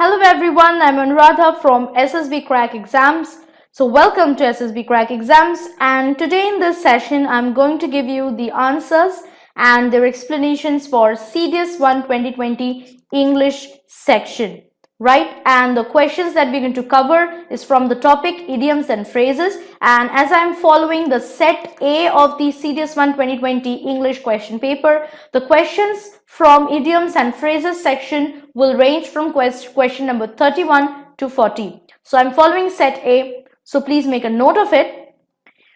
Hello everyone, I'm Anuradha from SSB Crack Exams. So welcome to SSB Crack Exams, and today in this session I'm going to give you the answers and their explanations for CDS 1 2020 English section, right? And the questions that we're going to cover is from the topic idioms and phrases, and as I'm following the set A of the CDS 1 2020 English question paper, the questions from idioms and phrases section will range from question number 31 to 40. So I'm following set A, so please make a note of it.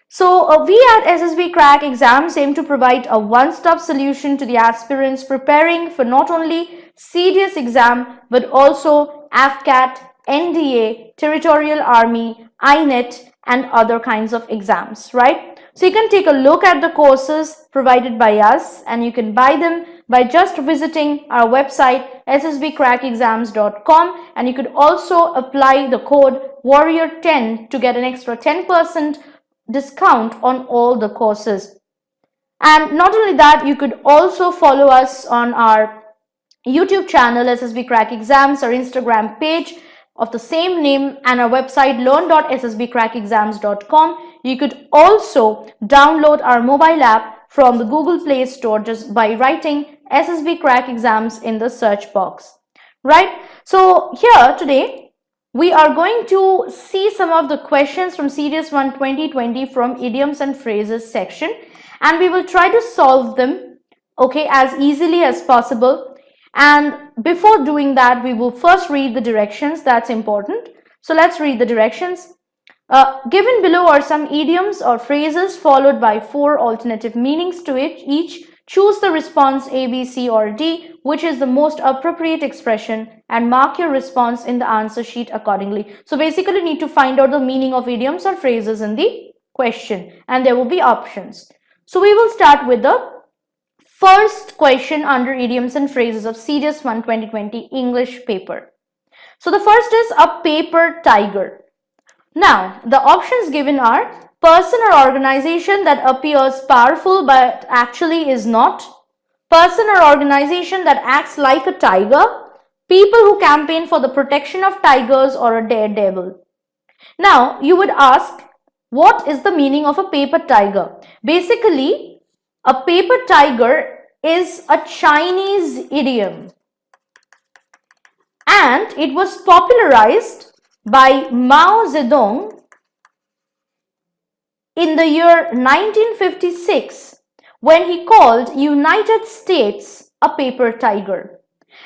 So we at SSB Crack Exams aim to provide a one-stop solution to the aspirants preparing for not only CDS exam but also AFCAT, NDA, Territorial Army, INET and other kinds of exams, right? So you can take a look at the courses provided by us and you can buy them by just visiting our website ssbcrackexams.com, and you could also apply the code warrior10 to get an extra 10% discount on all the courses. And not only that, you could also follow us on our YouTube channel SSB Crack Exams, our Instagram page of the same name, and our website learn.ssbcrackexams.com. You could also download our mobile app from the Google Play Store just by writing SSB Crack Exams in the search box, right? So here today we are going to see some of the questions from CDS 1 2020 from idioms and phrases section, and we will try to solve them, okay, as easily as possible. And before doing that, we will first read the directions. That's important. So let's read the directions. Given below are some idioms or phrases followed by 4 alternative meanings to each. Choose the response A, B, C or D, which is the most appropriate expression, and mark your response in the answer sheet accordingly. So basically you need to find out the meaning of idioms or phrases in the question, and there will be options. So we will start with the first question under idioms and phrases of CDS 1 2020 English paper. So the first is a paper tiger. Now the options given are person or organization that appears powerful but actually is not, person or organization that acts like a tiger, people who campaign for the protection of tigers, or a daredevil. Now you would ask, what is the meaning of a paper tiger? Basically, a paper tiger is a Chinese idiom and it was popularized by Mao Zedong in the year 1956 when he called United States a paper tiger.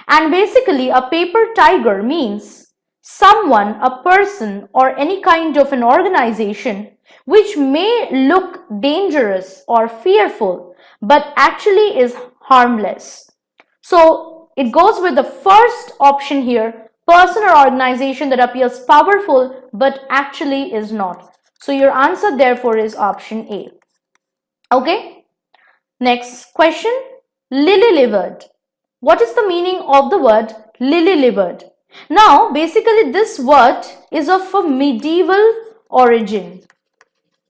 And basically a paper tiger means someone, a person or any kind of an organization which may look dangerous or fearful but actually is harmless. So it goes with the first option here, person or organization that appears powerful but actually is not. So your answer therefore is option A. Okay. Next question, lily-livered. What is the meaning of the word lily-livered? Now basically this word is of a medieval origin.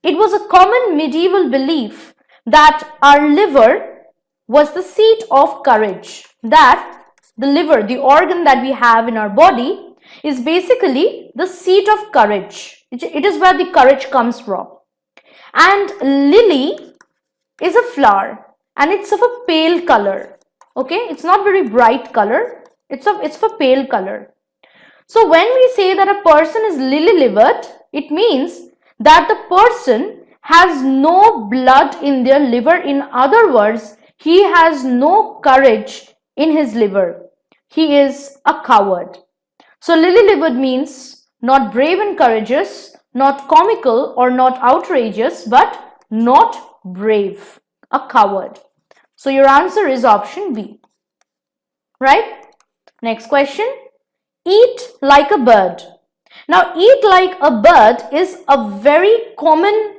It was a common medieval belief that our liver was the seat of courage, that the liver, the organ that we have in our body, is basically the seat of courage. It is where the courage comes from. And lily is a flower and it's of a pale color. Okay, it's not very bright color. It's of a pale color. So when we say that a person is lily-livered, it means that the person has no blood in their liver. In other words, he has no courage in his liver. He is a coward. So lily-livered means not brave and courageous, not comical or not outrageous, but not brave, a coward. So your answer is option B, right? Next question, eat like a bird. Now eat like a bird is a very common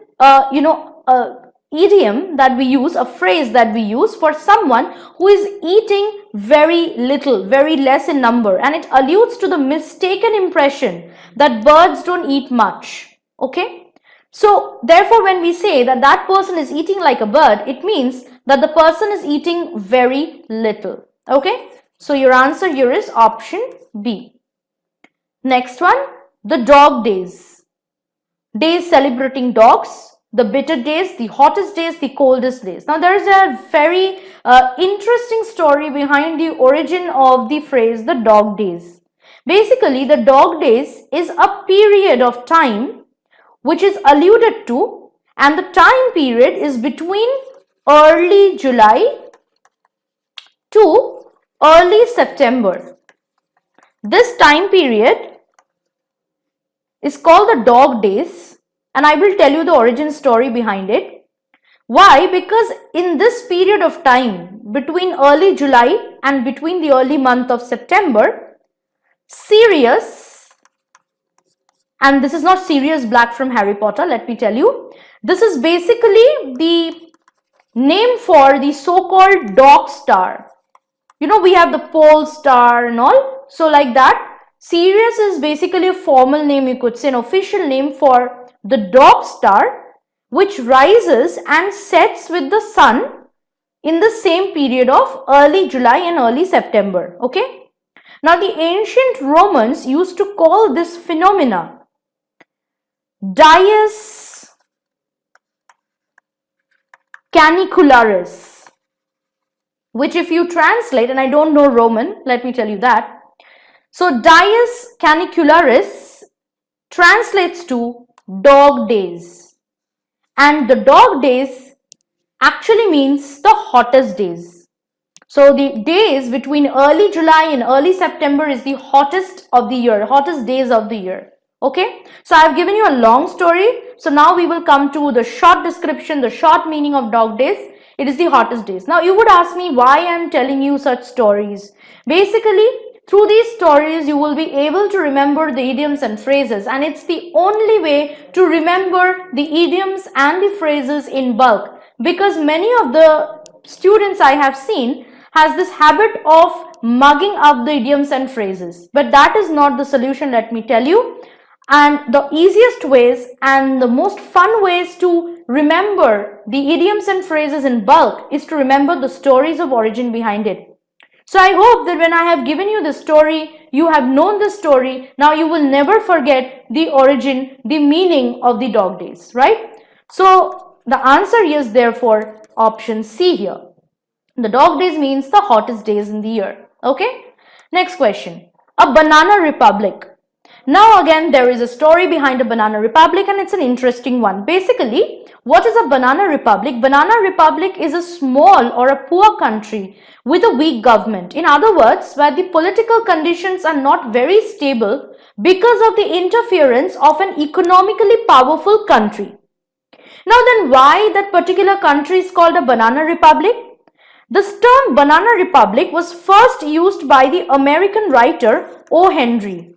idiom that we use, a phrase that we use for someone who is eating very little, very less in number, and it alludes to the mistaken impression that birds don't eat much. Okay, so therefore when we say that that person is eating like a bird, it means that the person is eating very little. Okay, so your answer here is option B. Next one, the dog days. Days celebrating dogs, the bitter days, the hottest days, the coldest days. Now there is a very interesting story behind the origin of the phrase the dog days. Basically, the dog days is a period of time which is alluded to, and the time period is between early July to early September. This time period is called the dog days, and I will tell you the origin story behind it. Why? Because in this period of time between early July and between the early month of September, Sirius, and this is not Sirius Black from Harry Potter, let me tell you, this is basically the name for the so-called dog star. You know, we have the pole star and all, so like that, Sirius is basically a formal name, you could say, an official name for the dog star, which rises and sets with the sun in the same period of early July and early September. Okay. Now the ancient Romans used to call this phenomena Dies Canicularis, which if you translate, and I don't know Roman, let me tell you that. So Dies Canicularis translates to dog days, and the dog days actually means the hottest days. So the days between early July and early September is the hottest of the year, hottest days of the year. Okay, so I've given you a long story. So now we will come to the short description, the short meaning of dog days. It is the hottest days. Now you would ask me why I'm telling you such stories. Basically, through these stories, you will be able to remember the idioms and phrases, and it's the only way to remember the idioms and the phrases in bulk, because many of the students I have seen has this habit of mugging up the idioms and phrases, but that is not the solution, let me tell you. And the easiest ways and the most fun ways to remember the idioms and phrases in bulk is to remember the stories of origin behind it. So I hope that when I have given you the story, you have known the story. Now you will never forget the origin, the meaning of the dog days, right? So the answer is therefore option C here. The dog days means the hottest days in the year. Okay. Next question. A banana republic. Now again, there is a story behind a banana republic, and it's an interesting one. Basically, what is a banana republic? Banana republic is a small or a poor country with a weak government. In other words, where the political conditions are not very stable because of the interference of an economically powerful country. Now then, why that particular country is called a banana republic? This term banana republic was first used by the American writer O. Henry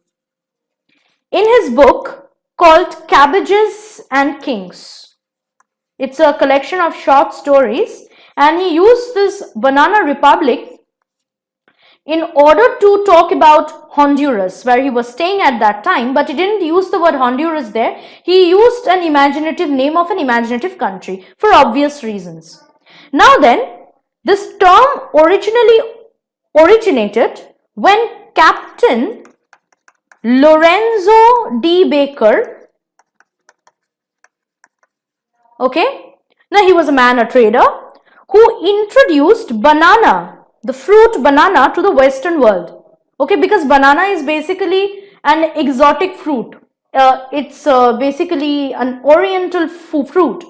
in his book called Cabbages and Kings. It's a collection of short stories, and he used this banana republic in order to talk about Honduras, where he was staying at that time, but he didn't use the word Honduras there. He used an imaginative name of an imaginative country for obvious reasons. Now then, this term originally originated when Captain Lorenzo D. Baker, okay, now he was a man, a trader, who introduced banana, the fruit banana, to the Western world. Okay, because banana is basically an exotic fruit. It's basically an oriental fruit.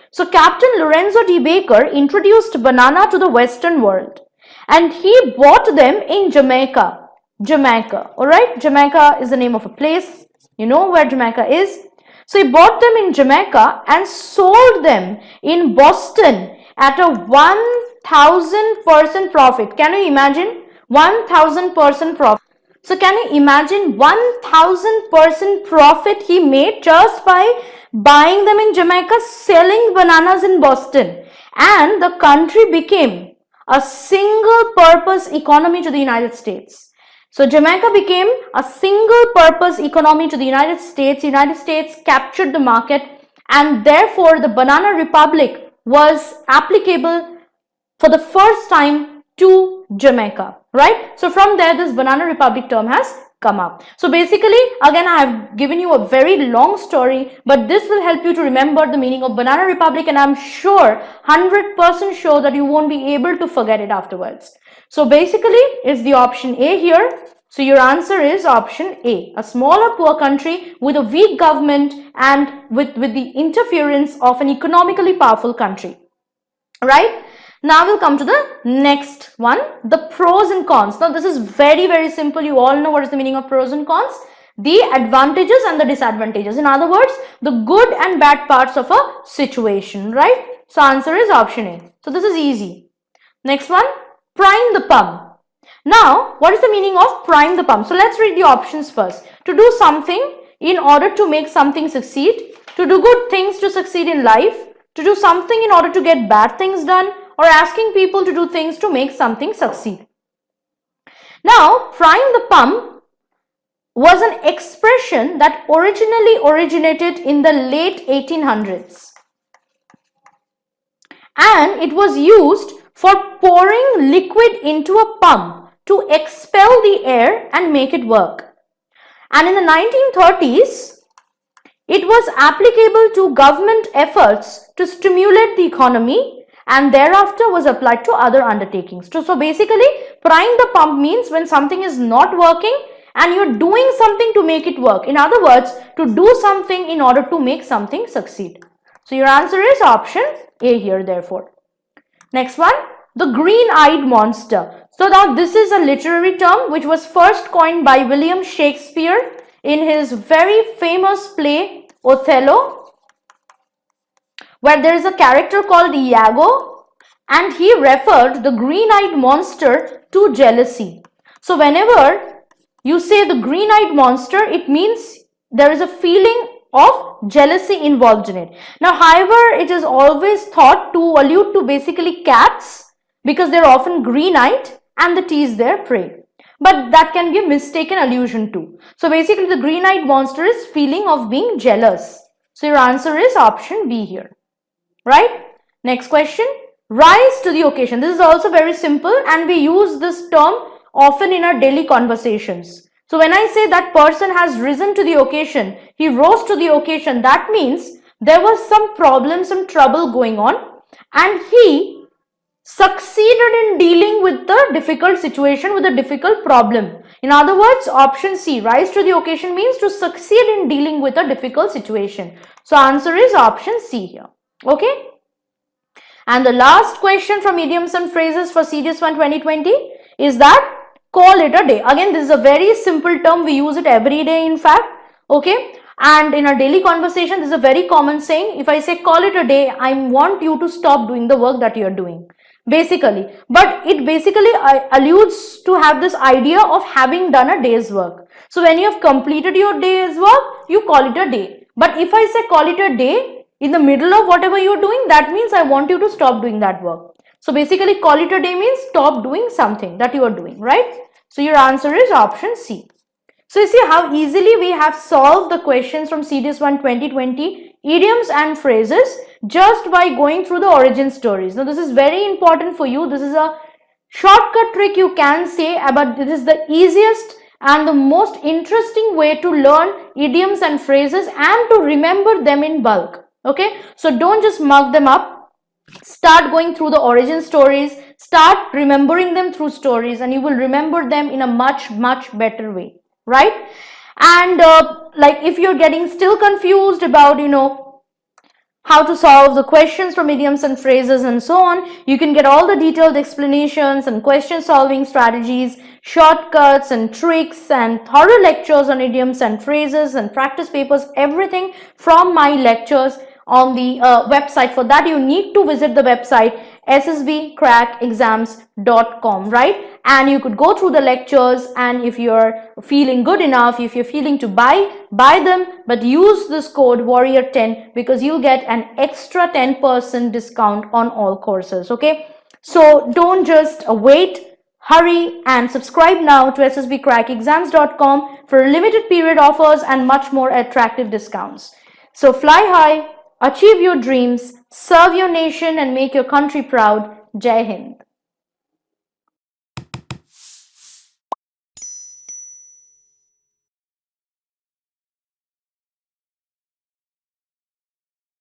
So Captain Lorenzo D. Baker introduced banana to the Western world, and he bought them in Jamaica. Jamaica, all right? Jamaica is the name of a place. You know where Jamaica is. So he bought them in Jamaica and sold them in Boston at a 1000% profit. Can you imagine? 1000% profit. So can you imagine 1000% profit he made just by buying them in Jamaica, selling bananas in Boston, and the country became a single purpose economy to the United States. So Jamaica became a single purpose economy to the United States. United States captured the market, and therefore the Banana Republic was applicable for the first time to Jamaica, right? So from there, this Banana Republic term has come up. So basically, again, I have given you a very long story, but this will help you to remember the meaning of Banana Republic, and I'm sure, 100% sure that you won't be able to forget it afterwards. So basically, it's the option A here. So your answer is option A, a smaller poor country with a weak government and with the interference of an economically powerful country. Right? Now we'll come to the next one, the pros and cons. Now this is very, very simple. You all know what is the meaning of pros and cons. The advantages and the disadvantages. In other words, the good and bad parts of a situation, right? So answer is option A. So this is easy. Next one, prime the pump. Now, what is the meaning of prime the pump? So let's read the options first. To do something in order to make something succeed, to do good things to succeed in life, to do something in order to get bad things done, or asking people to do things to make something succeed. Now, prime the pump was an expression that originally originated in the late 1800s. And it was used for pouring liquid into a pump to expel the air and make it work. And in the 1930s, it was applicable to government efforts to stimulate the economy, and thereafter was applied to other undertakings. So basically, prime the pump means when something is not working and you're doing something to make it work. In other words, to do something in order to make something succeed. So your answer is option A here, therefore. Next one, the green-eyed monster. So now this is a literary term which was first coined by William Shakespeare in his very famous play Othello, where there is a character called Iago, and he referred the green-eyed monster to jealousy. So whenever you say the green-eyed monster, it means there is a feeling of jealousy involved in it. Now, however, it is always thought to allude to basically cats because they're often green-eyed and they tease their prey. But that can be a mistaken allusion too. So basically, the green-eyed monster is feeling of being jealous. So your answer is option B here. Right? Next question, rise to the occasion. This is also very simple and we use this term often in our daily conversations. So when I say that person has risen to the occasion, he rose to the occasion, that means there was some problem, some trouble going on, and he succeeded in dealing with the difficult situation, with a difficult problem. In other words, option C, rise to the occasion means to succeed in dealing with a difficult situation. So answer is option C here. Okay, and the last question from idioms and phrases for CDS 1 2020 is that call it a day. Again, this is a very simple term, we use it every day in fact. Okay, and in our daily conversation, this is a very common saying. If I say call it a day, I want you to stop doing the work that you are doing basically, but it basically alludes to have this idea of having done a day's work. So when you have completed your day's work, you call it a day. But if I say call it a day in the middle of whatever you're doing, that means I want you to stop doing that work. So basically, call it a day means stop doing something that you are doing, right? So your answer is option C. So you see how easily we have solved the questions from CDS 1 2020, idioms and phrases, just by going through the origin stories. Now this is very important for you. This is a shortcut trick you can say, but this is the easiest and the most interesting way to learn idioms and phrases and to remember them in bulk. Okay, so don't just mug them up. Start going through the origin stories, start remembering them through stories, and you will remember them in a much better way, right? And like if you're getting still confused about, how to solve the questions from idioms and phrases and so on, you can get all the detailed explanations and question solving strategies, shortcuts and tricks and thorough lectures on idioms and phrases and practice papers, everything from my lectures on the website. For that, you need to visit the website ssbcrackexams.com, right? And you could go through the lectures, and if you're feeling good enough, if you're feeling to buy them, but use this code warrior10 because you'll get an extra 10% discount on all courses. Okay, so don't just wait. Hurry and subscribe now to ssbcrackexams.com for limited period offers and much more attractive discounts. So fly high, achieve your dreams, serve your nation and make your country proud. Jai Hind.